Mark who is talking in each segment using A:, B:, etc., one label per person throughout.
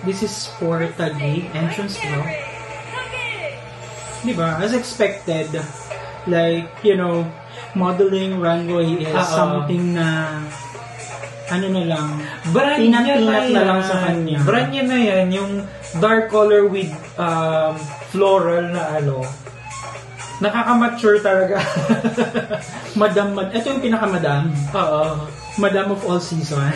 A: This is for Taguig entrance floor. Diba? As expected, like, you know, modeling runway is something na ano na lang, pinat-pinat na lang sa kanya.
B: Brand niya na yan, yung dark color with floral na ano. Nakaka-mature talaga.
A: Ito yung pinaka-madam. Madam of all season.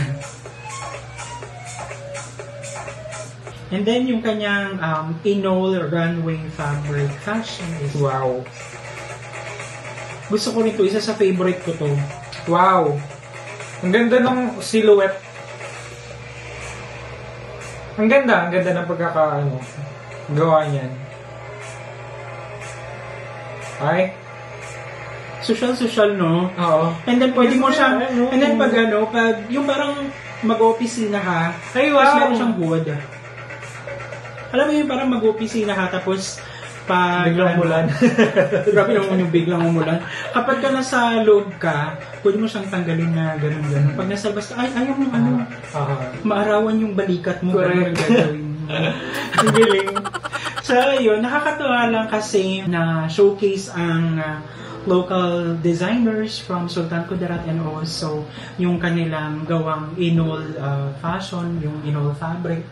A: And then yung kanyang Inol runway fabric fashion is wow. Gusto ko rin to, isa sa favorite ko to.
B: Wow! Ang ganda ng silhouette. Ang ganda ng pagkakaano. Gawa niyan. Ay?
A: Social, no?
B: Oo.
A: And then pwede mo siyang, and then pag yung parang mag-opisina ka,
B: ay wow!
A: Tapos meron siyang hood. Alam mo yung parang mag-opisina ka, tapos pag
B: biglang umulan.
A: Grabe naman yung biglang umulan. Kapag ka nasa loob ka, pwede mo siyang tanggalin na gano'n. Pag nasa labas ka, ayaw mo maarawan yung balikat mo.
B: Correct.
A: Ang galing. So, yun, nakakatuwa lang kasi na showcase ang local designers from Sultan Kudarat and also yung kanilang gawang Inol fashion, yung Inol fabric.